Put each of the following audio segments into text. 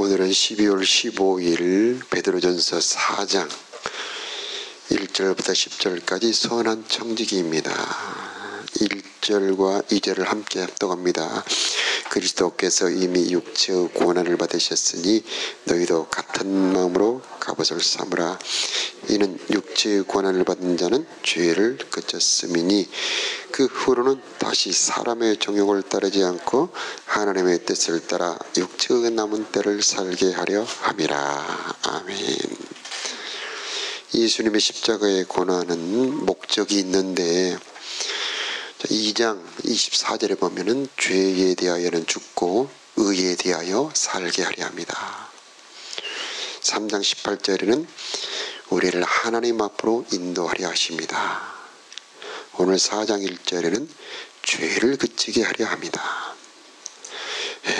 오늘은 12월 15일 베드로전서 4장 1절부터 10절까지 선한 청지기입니다. 1절과 2절을 함께 합독합니다. 그리스도께서 이미 육체의 고난을 받으셨으니 너희도 같은 마음으로 갑옷을 삼으라. 이는 육체의 고난을 받은 자는 죄를 그쳤음이니 그 후로는 다시 사람의 정욕을 따르지 않고 하나님의 뜻을 따라 육체의 남은 때를 살게 하려 함이라. 아멘. 예수님의 십자가의 고난은 목적이 있는데 2장 24절에 보면은 죄에 대하여는 죽고 의에 대하여 살게 하려 합니다. 3장 18절에는 우리를 하나님 앞으로 인도하려 하십니다. 오늘 4장 1절에는 죄를 그치게 하려 합니다.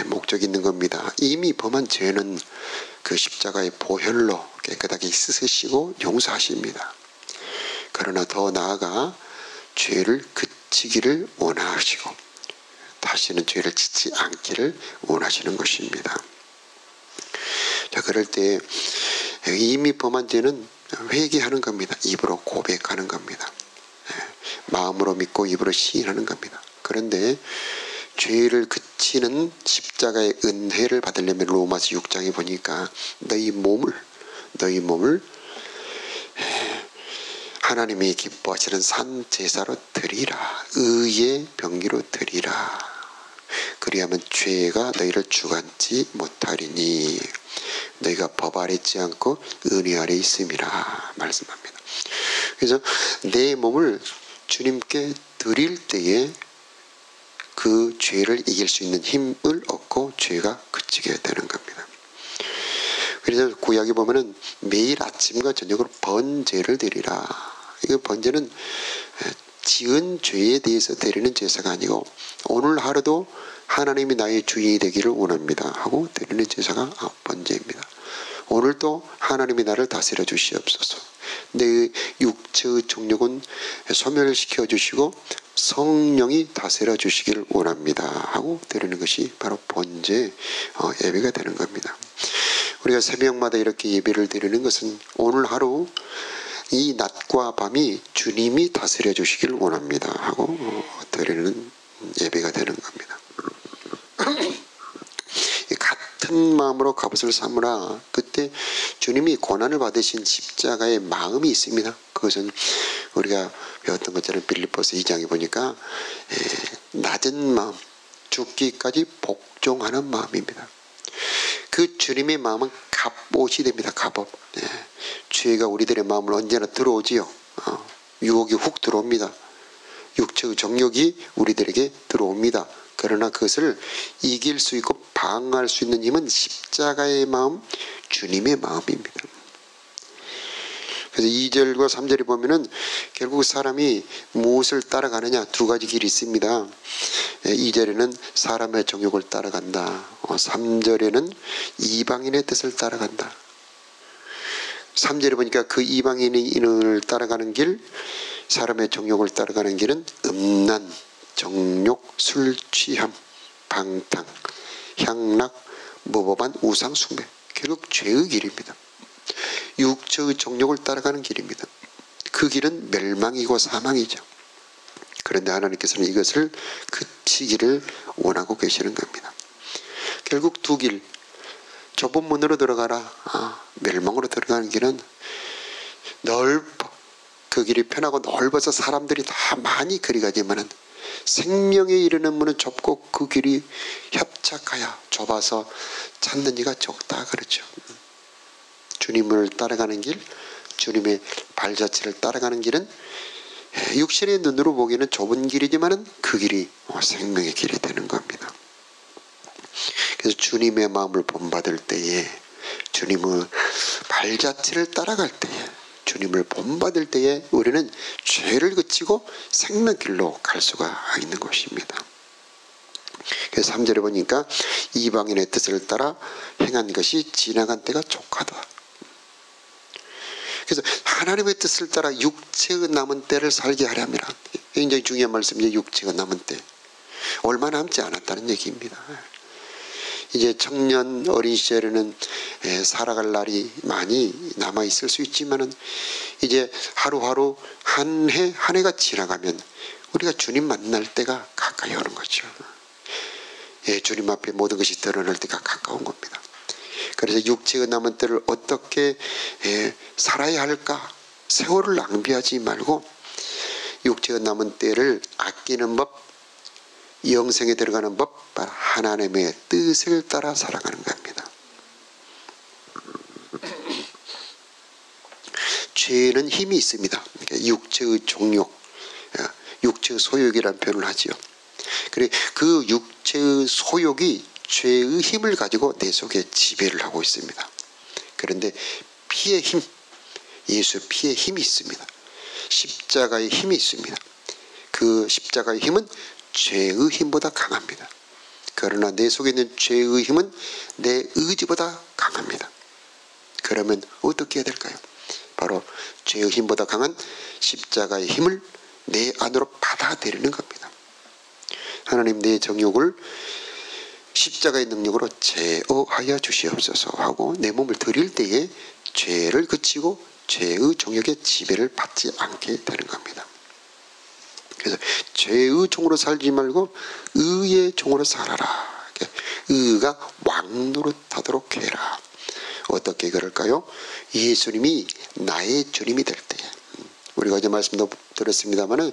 목적이 있는 겁니다. 이미 범한 죄는 그 십자가의 보혈로 깨끗하게 씻으시고 용서하십니다. 그러나 더 나아가 죄를 그치기를 원하시고 다시는 죄를 짓지 않기를 원하시는 것입니다. 자, 그럴 때 이미 범한 죄는 회개하는 겁니다. 입으로 고백하는 겁니다. 마음으로 믿고 입으로 시인하는 겁니다. 그런데 죄를 그치는 십자가의 은혜를 받으려면 로마서 6장에 보니까 너희 몸을 하나님이 기뻐하시는 산 제사로 드리라. 의의 병기로 드리라. 그리하면 죄가 너희를 주관치 못하리니 너희가 법 아래 있지 않고 은혜 아래 있음이라 말씀합니다. 그래서 내 몸을 주님께 드릴 때에 그 죄를 이길 수 있는 힘을 얻고 죄가 그치게 되는 겁니다. 그래서 구약에 보면은 매일 아침과 저녁으로 번제를 드리라. 이 번제는 지은 죄에 대해서 드리는 제사가 아니고 오늘 하루도 하나님이 나의 주인이 되기를 원합니다 하고 드리는 제사가 번제입니다. 오늘도 하나님이 나를 다스려 주시옵소서. 내 육체의 정욕은 소멸시켜 주시고 성령이 다스려 주시기를 원합니다 하고 드리는 것이 바로 번제 예배가 되는 겁니다. 우리가 새벽마다 이렇게 예배를 드리는 것은 오늘 하루 이 낮과 밤이 주님이 다스려 주시기를 원합니다 하고 드리는 예배가 되는 겁니다. 같은 마음으로 갑옷을 삼으라. 그때 주님이 고난을 받으신 십자가의 마음이 있습니다. 그것은 우리가 배웠던 것처럼 빌립보서 2장에 보니까 낮은 마음, 죽기까지 복종하는 마음입니다. 그 주님의 마음은 갑옷이 됩니다. 갑옷. 죄가 우리들의 마음을 언제나 들어오지요. 유혹이 훅 들어옵니다. 육체의 정욕이 우리들에게 들어옵니다. 그러나 그것을 이길 수 있고 방어할 수 있는 힘은 십자가의 마음, 주님의 마음입니다. 그래서 2절과 3절에 보면은 결국 사람이 무엇을 따라가느냐 두 가지 길이 있습니다. 2절에는 사람의 정욕을 따라간다. 3절에는 이방인의 뜻을 따라간다. 3절에 보니까 그 이방인을 따라가는 길, 사람의 정욕을 따라가는 길은 음란, 정욕, 술 취함, 방탕, 향락, 무법한 우상 숭배. 결국 죄의 길입니다. 육체의 정욕을 따라가는 길입니다. 그 길은 멸망이고 사망이죠. 그런데 하나님께서는 이것을 그치기를 원하고 계시는 겁니다. 결국 두 길, 좁은 문으로 들어가라. 멸망으로 들어가는 길은 넓어. 그 길이 편하고 넓어서 사람들이 다 많이 그리 가지만은 생명에 이르는 문은 좁고 그 길이 협착하여 좁아서 찾는 이가 적다 그렇죠. 주님을 따라가는 길, 주님의 발자취를 따라가는 길은 육신의 눈으로 보기에는 좁은 길이지만은 그 길이 생명의 길이 되는 겁니다. 그래서 주님의 마음을 본받을 때에, 주님의 발자취를 따라갈 때에, 주님을 본받을 때에 우리는 죄를 그치고 생명길로 갈 수가 있는 것입니다. 그래서 3절에 보니까 이방인의 뜻을 따라 행한 것이 지나간 때가 족하다. 그래서 하나님의 뜻을 따라 육체의 남은 때를 살게 하려 합니다. 굉장히 중요한 말씀이죠. 육체가 남은 때. 얼마 남지 않았다는 얘기입니다. 이제 청년 어린 시절에는 살아갈 날이 많이 남아 있을 수 있지만은 이제 하루하루 한 해 한 해가 지나가면 우리가 주님 만날 때가 가까이 오는 거죠. 주님 앞에 모든 것이 드러날 때가 가까운 겁니다. 그래서 육체의 남은 때를 어떻게 살아야 할까? 세월을 낭비하지 말고 육체의 남은 때를 아끼는 법, 영생에 들어가는 법, 하나님의 뜻을 따라 살아가는 겁니다. 죄는 힘이 있습니다. 육체의 종욕, 육체의 소욕이라는 표현을 하지요. 그래, 그 육체의 소욕이 죄의 힘을 가지고 내 속에 지배를 하고 있습니다. 그런데 피의 힘, 예수 피의 힘이 있습니다. 십자가의 힘이 있습니다. 그 십자가의 힘은 죄의 힘보다 강합니다. 그러나 내 속에 있는 죄의 힘은 내 의지보다 강합니다. 그러면 어떻게 해야 될까요? 바로 죄의 힘보다 강한 십자가의 힘을 내 안으로 받아들이는 겁니다. 하나님, 내 정욕을 십자가의 능력으로 제어하여 주시옵소서 하고 내 몸을 드릴 때에 죄를 그치고 죄의 정욕의 지배를 받지 않게 되는 겁니다. 그래서 죄의 종으로 살지 말고 의의 종으로 살아라. 의가 왕노릇하도록 해라. 어떻게 그럴까요? 예수님이 나의 주님이 될 때에, 우리가 어제 말씀도 드렸습니다마는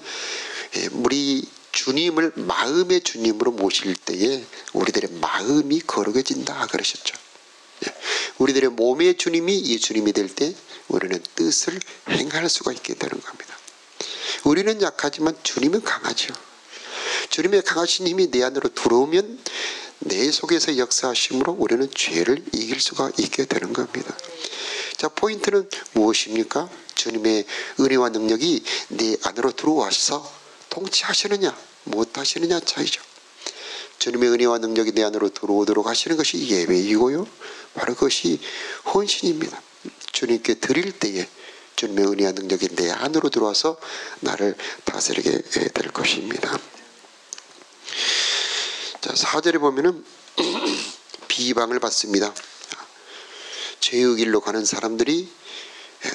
우리 주님을 마음의 주님으로 모실 때에 우리들의 마음이 거룩해진다 그러셨죠. 우리들의 몸의 주님이 예수님이 될 때 우리는 뜻을 행할 수가 있게 되는 겁니다. 우리는 약하지만 주님은 강하죠. 주님의 강하신 힘이 내 안으로 들어오면 내 속에서 역사하심으로 우리는 죄를 이길 수가 있게 되는 겁니다. 자, 포인트는 무엇입니까? 주님의 은혜와 능력이 내 안으로 들어와서 통치하시느냐 못하시느냐 차이죠. 주님의 은혜와 능력이 내 안으로 들어오도록 하시는 것이 예배이고요, 바로 그것이 헌신입니다. 주님께 드릴 때에 주님의 은혜와 능력이 내 안으로 들어와서 나를 다스리게 될 것입니다. 자, 4절에 보면은 비방을 받습니다. 죄의 길로 가는 사람들이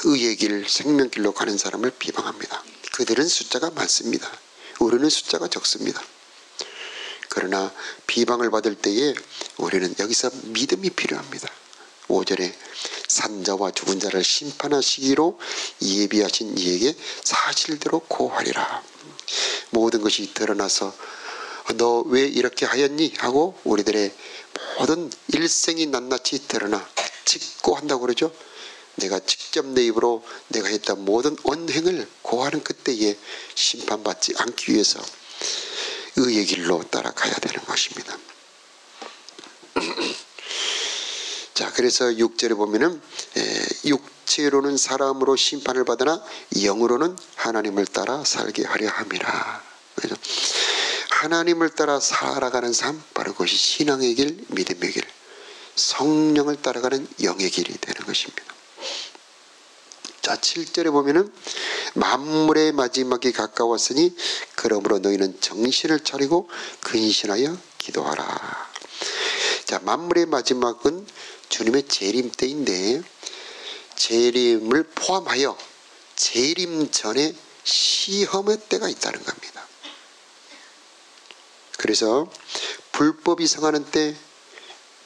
의의 길, 생명길로 가는 사람을 비방합니다. 그들은 숫자가 많습니다. 우리는 숫자가 적습니다. 그러나 비방을 받을 때에 우리는 여기서 믿음이 필요합니다. 5절에 산자와 죽은 자를 심판하시기로 예비하신 이에게 사실대로 고하리라. 모든 것이 드러나서 너 왜 이렇게 하였니? 하고 우리들의 모든 일생이 낱낱이 드러나 직고한다고 그러죠. 내가 직접 내 입으로 내가 했던 모든 언행을 고하는 그때에 심판받지 않기 위해서 의의 길로 따라가야 되는 것입니다. 자, 그래서 6절에 보면은 육체로는 사람으로 심판을 받으나 영으로는 하나님을 따라 살게 하려 함이라. 그래서 하나님을 따라 살아가는 삶, 바로 그것이 신앙의 길, 믿음의 길, 성령을 따라가는 영의 길이 되는 것입니다. 자, 7절에 보면은 만물의 마지막이 가까웠으니 그러므로 너희는 정신을 차리고 근신하여 기도하라. 자, 만물의 마지막은 주님의 재림 때인데 재림을 포함하여 재림 전에 시험의 때가 있다는 겁니다. 그래서 불법이 성하는 때,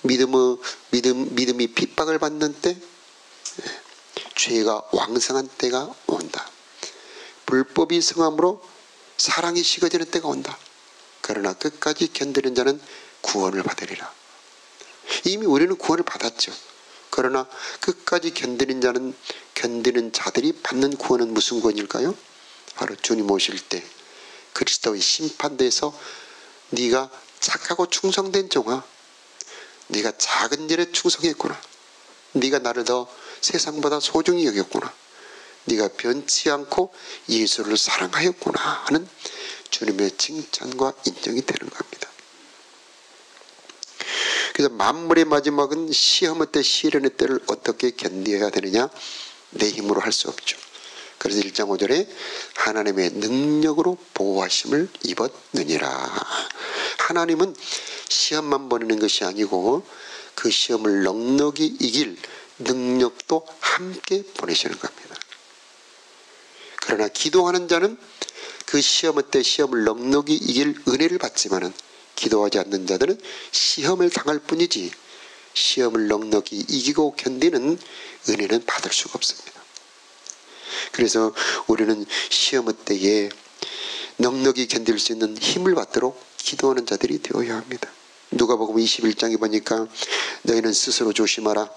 믿음이 핍박을 받는 때, 죄가 왕성한 때가 온다. 불법이 성함으로 사랑이 식어지는 때가 온다. 그러나 끝까지 견디는 자는 구원을 받으리라. 이미 우리는 구원을 받았죠. 그러나 끝까지 견디는 자들이 받는 구원은 무슨 구원일까요? 바로 주님 오실 때 그리스도의 심판대에서 네가 착하고 충성된 종아, 네가 작은 일에 충성했구나. 네가 나를 더 세상보다 소중히 여겼구나. 네가 변치 않고 예수를 사랑하였구나 하는 주님의 칭찬과 인정이 되는 겁니다. 그래서 만물의 마지막은 시험의 때, 시련의 때를 어떻게 견뎌야 되느냐? 내 힘으로 할 수 없죠. 그래서 1장 5절에 하나님의 능력으로 보호하심을 입었느니라. 하나님은 시험만 보내는 것이 아니고 그 시험을 넉넉히 이길 능력도 함께 보내시는 겁니다. 그러나 기도하는 자는 그 시험의 때 시험을 넉넉히 이길 은혜를 받지만은 기도하지 않는 자들은 시험을 당할 뿐이지 시험을 넉넉히 이기고 견디는 은혜는 받을 수가 없습니다. 그래서 우리는 시험의 때에 넉넉히 견딜 수 있는 힘을 받도록 기도하는 자들이 되어야 합니다. 누가복음 21장에 보니까 너희는 스스로 조심하라.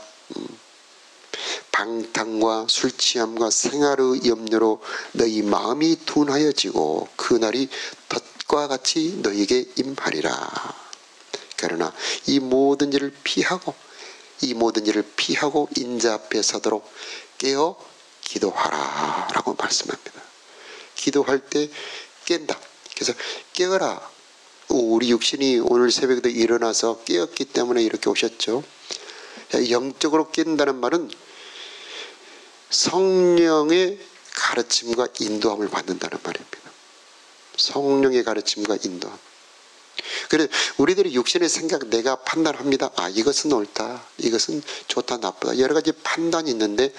방탕과 술취함과 생활의 염려로 너희 마음이 둔하여지고 그날이 덫과 같이 너희에게 임하리라. 그러나 이 모든 일을 피하고 인자 앞에 서도록 깨어 기도하라 라고 말씀합니다. 기도할 때 깬다. 그래서 깨어라. 우리 육신이 오늘 새벽에도 일어나서 깨었기 때문에 이렇게 오셨죠. 영적으로 깬다는 말은 성령의 가르침과 인도함을 받는다는 말입니다. 성령의 가르침과 인도함. 그래서 우리들이 육신의 생각, 내가 판단합니다. 아, 이것은 옳다, 이것은 좋다, 나쁘다, 여러 가지 판단이 있는데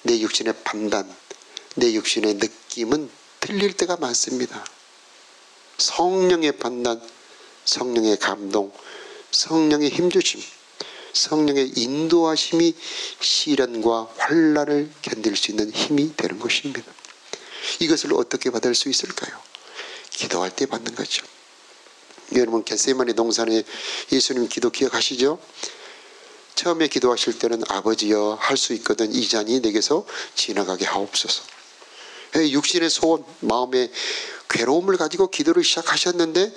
내 육신의 판단, 내 육신의 느낌은 틀릴 때가 많습니다. 성령의 판단, 성령의 감동, 성령의 힘주심, 성령의 인도하심이 시련과 환난을 견딜 수 있는 힘이 되는 것입니다. 이것을 어떻게 받을 수 있을까요? 기도할 때 받는 거죠. 여러분 겟세마네 동산에 예수님 기도 기억하시죠? 처음에 기도하실 때는 아버지여 할 수 있거든 이 잔이 내게서 지나가게 하옵소서. 육신의 소원, 마음의 괴로움을 가지고 기도를 시작하셨는데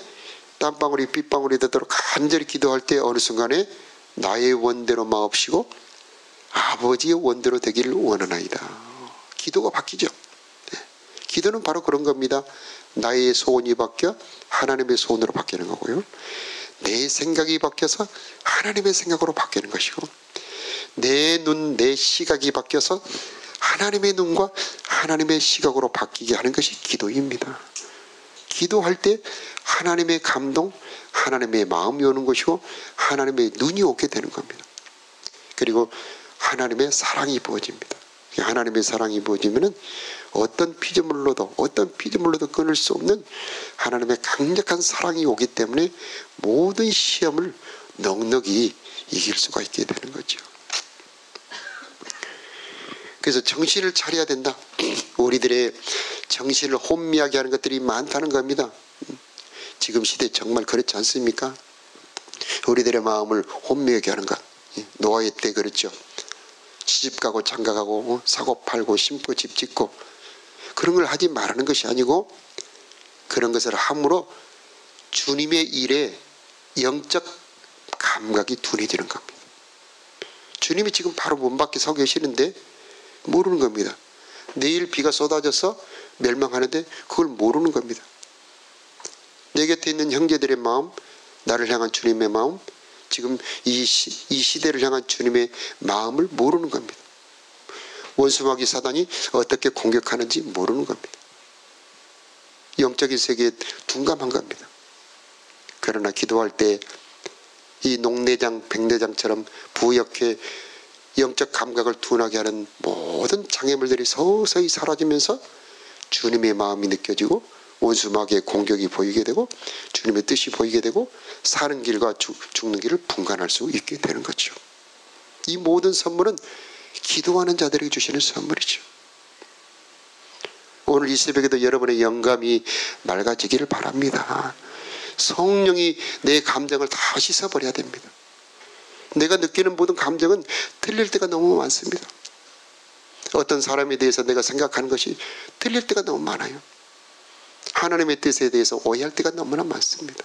땀방울이 빗방울이 되도록 간절히 기도할 때 어느 순간에 나의 원대로 마옵시고 아버지의 원대로 되기를 원하나이다. 기도가 바뀌죠. 기도는 바로 그런 겁니다. 나의 소원이 바뀌어 하나님의 소원으로 바뀌는 거고요. 내 생각이 바뀌어서 하나님의 생각으로 바뀌는 것이고 내 눈, 내 시각이 바뀌어서 하나님의 눈과 하나님의 시각으로 바뀌게 하는 것이 기도입니다. 기도할 때 하나님의 감동, 하나님의 마음이 오는 것이고 하나님의 눈이 오게 되는 겁니다. 그리고 하나님의 사랑이 부어집니다. 하나님의 사랑이 부어지면은 어떤 피조물로도 끊을 수 없는 하나님의 강력한 사랑이 오기 때문에 모든 시험을 넉넉히 이길 수가 있게 되는 거죠. 그래서 정신을 차려야 된다. 우리들의 정신을 혼미하게 하는 것들이 많다는 겁니다. 지금 시대 정말 그렇지 않습니까? 우리들의 마음을 혼미하게 하는 것. 노아의 때 그렇죠. 시집가고 장가가고 사고 팔고 심고 집 짓고 그런 걸 하지 말라는 것이 아니고 그런 것을 함으로 주님의 일에 영적 감각이 둔해지는 겁니다. 주님이 지금 바로 문 밖에 서 계시는데 모르는 겁니다. 내일 비가 쏟아져서 멸망하는데 그걸 모르는 겁니다. 내 곁에 있는 형제들의 마음, 나를 향한 주님의 마음, 지금 이 시대를 향한 주님의 마음을 모르는 겁니다. 원수마귀 사단이 어떻게 공격하는지 모르는 겁니다. 영적인 세계에 둔감한 겁니다. 그러나 기도할 때 이 녹내장, 백내장처럼 부역해 영적 감각을 둔하게 하는 모든 장애물들이 서서히 사라지면서 주님의 마음이 느껴지고 원수마귀의 공격이 보이게 되고 주님의 뜻이 보이게 되고 사는 길과 죽는 길을 분간할 수 있게 되는 거죠. 이 모든 선물은 기도하는 자들에게 주시는 선물이죠. 오늘 이 새벽에도 여러분의 영감이 맑아지기를 바랍니다. 성령이 내 감정을 다 씻어버려야 됩니다. 내가 느끼는 모든 감정은 틀릴 때가 너무 많습니다. 어떤 사람에 대해서 내가 생각하는 것이 틀릴 때가 너무 많아요. 하나님의 뜻에 대해서 오해할 때가 너무나 많습니다.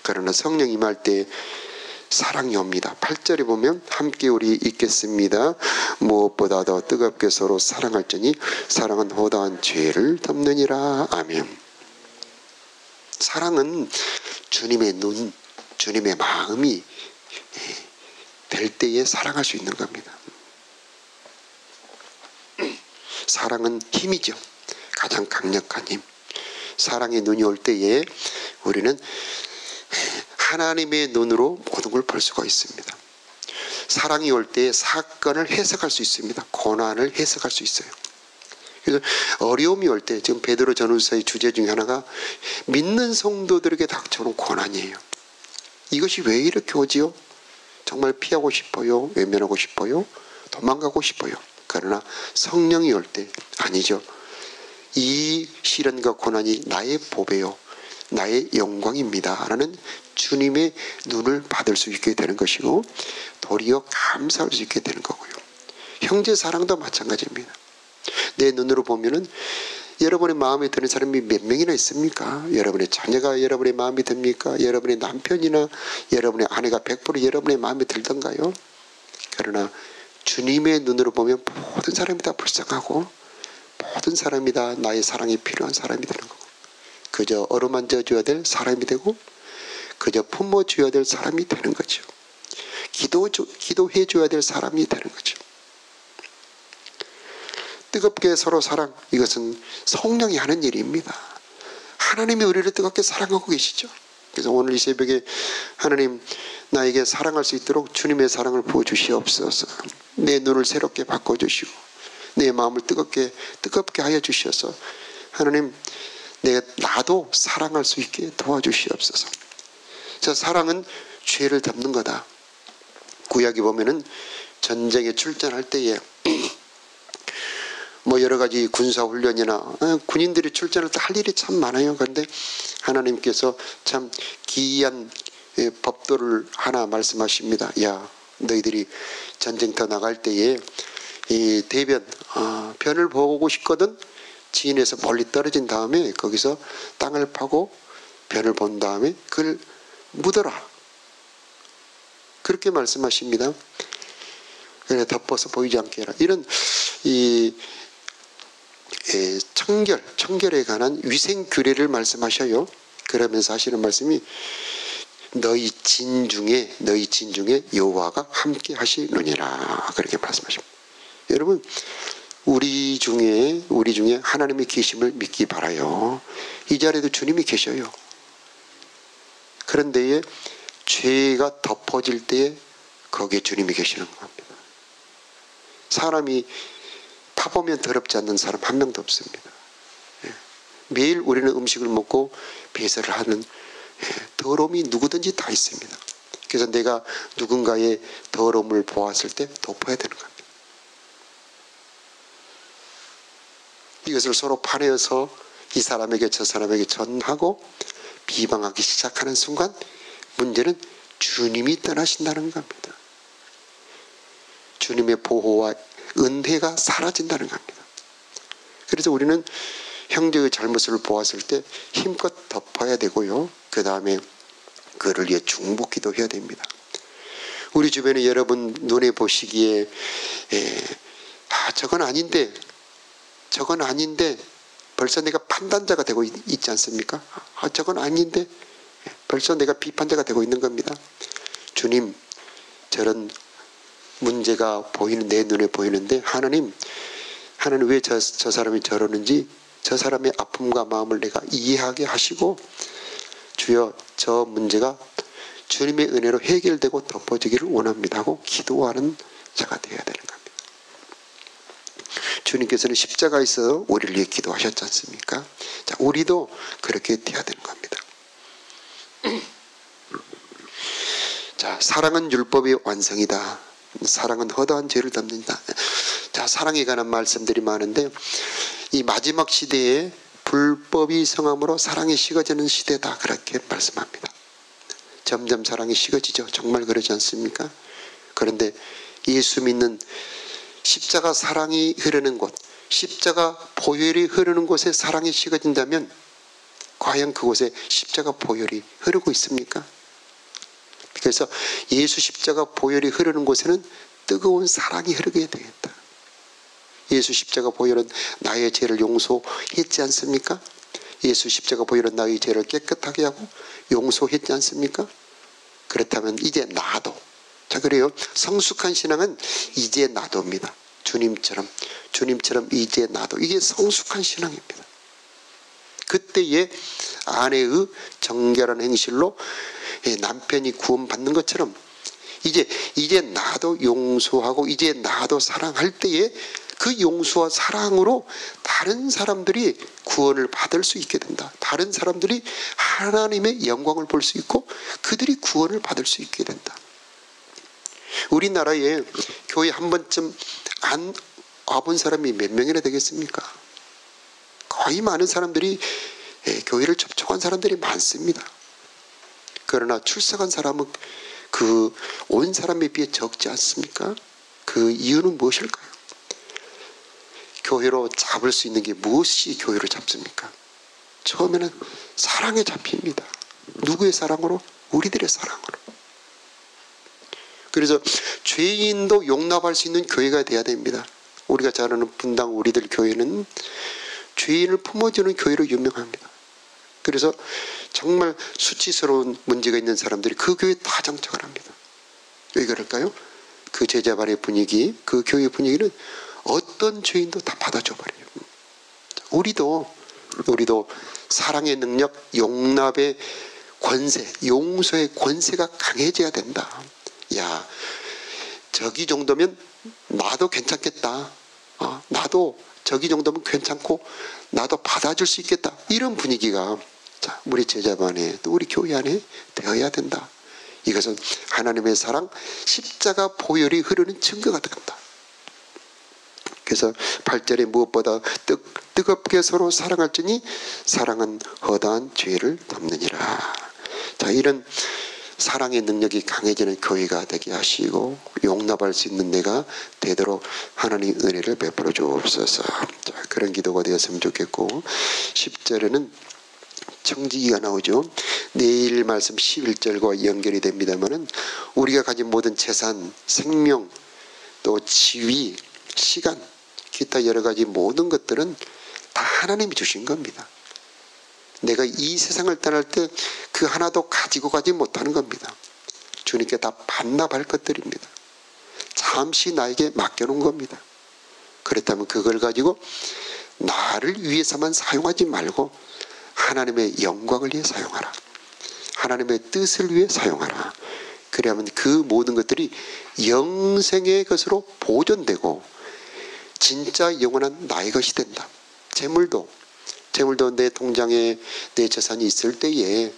그러나 성령 임할 때 사랑이 옵니다. 8절에 보면 함께 우리 읽겠습니다. 무엇보다 더 뜨겁게 서로 사랑할지니 사랑은 허다한 죄를 덮느니라. 아멘. 사랑은 주님의 눈, 주님의 마음이 될 때에 사랑할 수 있는 겁니다. 사랑은 힘이죠. 가장 강력한 힘. 사랑의 눈이 올 때에 우리는 하나님의 눈으로 모든 걸 볼 수가 있습니다. 사랑이 올 때 사건을 해석할 수 있습니다. 고난을 해석할 수 있어요. 그래서 어려움이 올 때, 지금 베드로 전후서의 주제 중에 하나가 믿는 성도들에게 닥쳐오는 고난이에요. 이것이 왜 이렇게 오지요? 정말 피하고 싶어요? 외면하고 싶어요? 도망가고 싶어요? 그러나 성령이 올 때 아니죠. 이 시련과 고난이 나의 보배요, 나의 영광입니다 라는 주님의 눈을 받을 수 있게 되는 것이고, 도리어 감사할 수 있게 되는 거고요. 형제 사랑도 마찬가지입니다. 내 눈으로 보면은 여러분의 마음에 드는 사람이 몇 명이나 있습니까? 여러분의 자녀가 여러분의 마음에 듭니까? 여러분의 남편이나 여러분의 아내가 100% 여러분의 마음에 들던가요? 그러나 주님의 눈으로 보면 모든 사람이 다 불쌍하고 모든 사람이 다 나의 사랑이 필요한 사람이 되는 거고, 그저 어루만져 줘야 될 사람이 되고 그저 품어줘야 될 사람이 되는 거죠. 기도해 줘야 될 사람이 되는 거죠. 뜨겁게 서로 사랑, 이것은 성령이 하는 일입니다. 하나님이 우리를 뜨겁게 사랑하고 계시죠. 그래서 오늘 이 새벽에 하나님, 나에게 사랑할 수 있도록 주님의 사랑을 부어주시옵소서. 내 눈을 새롭게 바꿔주시고 내 마음을 뜨겁게 하여 주셔서 하나님, 나도 사랑할 수 있게 도와주시옵소서. 자, 사랑은 죄를 덮는 거다. 구약에 보면은 전쟁에 출전할 때에 뭐 여러 가지 군사훈련이나 군인들이 출전할 때 할 일이 참 많아요. 그런데 하나님께서 참 기이한 법도를 하나 말씀하십니다. 야, 너희들이 전쟁터 나갈 때에 이 변을 보고 싶거든 지인에서 멀리 떨어진 다음에 거기서 땅을 파고 변을 본 다음에 그걸 묻어라. 그렇게 말씀하십니다. 그래, 덮어서 보이지 않게 해라. 이런 이 청결에 관한 위생 규례를 말씀하셔요. 그러면서 하시는 말씀이 너희 진 중에 여호와가 함께 하시느니라, 그렇게 말씀하십니다. 여러분, 우리 중에 하나님의 계심을 믿기 바라요. 이 자리에도 주님이 계셔요. 그런데 죄가 덮어질 때에 거기에 주님이 계시는 겁니다. 사람이 파보면 더럽지 않는 사람 한 명도 없습니다. 매일 우리는 음식을 먹고 배설을 하는 더러움이 누구든지 다 있습니다. 그래서 내가 누군가의 더러움을 보았을 때 덮어야 되는 겁니다. 이것을 서로 파내어서 이 사람에게 저 사람에게 전하고 비방하기 시작하는 순간 문제는 주님이 떠나신다는 겁니다. 주님의 보호와 은혜가 사라진다는 겁니다. 그래서 우리는 형제의 잘못을 보았을 때 힘껏 덮어야 되고요. 그 다음에 그를 위해 중보기도 해야 됩니다. 우리 주변에 여러분 눈에 보시기에 저건 아닌데 벌써 내가 판단자가 되고 있지 않습니까? 저건 아닌데 벌써 내가 비판자가 되고 있는 겁니다. 주님, 저런 문제가 내 눈에 보이는데 하나님 왜 저 사람이 저러는지 저 사람의 아픔과 마음을 내가 이해하게 하시고 주여, 저 문제가 주님의 은혜로 해결되고 덮어지기를 원합니다 하고 기도하는 자가 되어야 되는 겁니다. 주님께서는 십자가에서 우리를 위해 기도하셨지 않습니까? 자, 우리도 그렇게 되어야 되는 겁니다. 자, 사랑은 율법의 완성이다. 사랑은 허다한 죄를 덮는다. 자, 사랑에 관한 말씀들이 많은데 이 마지막 시대에 불법이 성함으로 사랑이 식어지는 시대다, 그렇게 말씀합니다. 점점 사랑이 식어지죠. 정말 그러지 않습니까? 그런데 예수 믿는 십자가 사랑이 흐르는 곳, 십자가 보혈이 흐르는 곳에 사랑이 식어진다면 과연 그곳에 십자가 보혈이 흐르고 있습니까? 그래서 예수 십자가 보혈이 흐르는 곳에는 뜨거운 사랑이 흐르게 되겠다. 예수 십자가 보혈은 나의 죄를 용서했지 않습니까? 예수 십자가 보혈은 나의 죄를 깨끗하게 하고 용서했지 않습니까? 그렇다면 이제 나도, 자, 그래요. 성숙한 신앙은 이제 나도입니다. 주님처럼 이제 나도, 이게 성숙한 신앙입니다. 그때의 아내의 정결한 행실로 남편이 구원받는 것처럼 이제 나도 용서하고 이제 나도 사랑할 때에 그 용서와 사랑으로 다른 사람들이 구원을 받을 수 있게 된다. 다른 사람들이 하나님의 영광을 볼 수 있고 그들이 구원을 받을 수 있게 된다. 우리나라에 교회 한 번쯤 안 와본 사람이 몇 명이나 되겠습니까? 거의 많은 사람들이 교회를 접촉한 사람들이 많습니다. 그러나 출석한 사람은 그 온 사람에 비해 적지 않습니까? 그 이유는 무엇일까요? 교회로 잡을 수 있는 게 무엇이 교회로 잡습니까? 처음에는 사랑에 잡힙니다. 누구의 사랑으로? 우리들의 사랑으로. 그래서 죄인도 용납할 수 있는 교회가 돼야 됩니다. 우리가 잘 아는 분당 우리들 교회는 죄인을 품어주는 교회로 유명합니다. 그래서 정말 수치스러운 문제가 있는 사람들이 그 교회에 다 정착을 합니다. 왜 그럴까요? 그 제자반의 분위기, 그 교회 분위기는 어떤 죄인도 다 받아줘 버려요. 우리도 사랑의 능력, 용납의 권세, 용서의 권세가 강해져야 된다. 야, 저기 정도면 나도 괜찮겠다. 나도 저기 정도면 괜찮고 나도 받아줄 수 있겠다. 이런 분위기가 우리 제자반에 또 우리 교회 안에 되어야 된다. 이것은 하나님의 사랑, 십자가 보혈이 흐르는 증거가 된다. 그래서 8절에 무엇보다 뜨겁게 서로 사랑할지니 사랑은 허다한 죄를 덮느니라. 자, 이런 사랑의 능력이 강해지는 교회가 되게 하시고 용납할 수 있는 내가 되도록 하나님 은혜를 베풀어 주옵소서. 자, 그런 기도가 되었으면 좋겠고 10절에는 청지기가 나오죠. 내일 말씀 11절과 연결이 됩니다만은 우리가 가진 모든 재산, 생명, 또 지위, 시간, 기타 여러 가지 모든 것들은 다 하나님이 주신 겁니다. 내가 이 세상을 떠날 때 그 하나도 가지고 가지 못하는 겁니다. 주님께 다 반납할 것들입니다. 잠시 나에게 맡겨놓은 겁니다. 그렇다면 그걸 가지고 나를 위해서만 사용하지 말고 하나님의 영광을 위해 사용하라. 하나님의 뜻을 위해 사용하라. 그래야만 그 모든 것들이 영생의 것으로 보존되고 진짜 영원한 나의 것이 된다. 재물도 내 통장에 내 재산이 있을 때에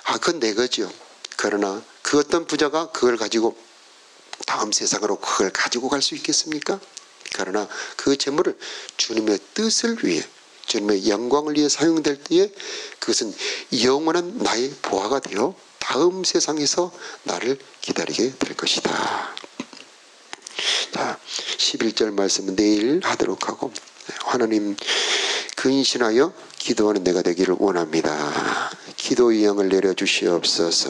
그건 내 거죠. 그러나 그 어떤 부자가 그걸 가지고 다음 세상으로 그걸 가지고 갈 수 있겠습니까? 그러나 그 재물을 주님의 뜻을 위해 주님의 영광을 위해 사용될 때에 그것은 영원한 나의 보화가 되어 다음 세상에서 나를 기다리게 될 것이다. 자, 11절 말씀은 내일 하도록 하고 하나님 근신하여 기도하는 내가 되기를 원합니다. 기도의 영을 내려주시옵소서.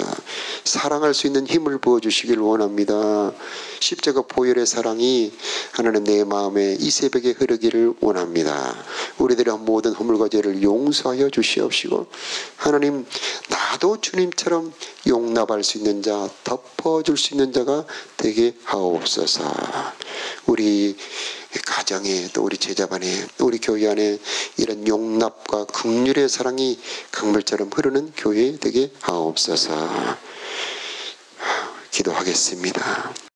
사랑할 수 있는 힘을 부어주시길 원합니다. 십자가 보혈의 사랑이 하나님 내 마음에 이 새벽에 흐르기를 원합니다. 우리들의 모든 허물과 죄를 용서하여 주시옵시고 하나님 나도 주님처럼 용납할 수 있는 자, 덮어줄 수 있는 자가 되게 하옵소서. 우리 가정에 또 우리 제자반에 우리 교회 안에 이런 용납과 긍휼의 사랑이 강물처럼 흐르는 교회 되게 하옵소서. 기도하겠습니다.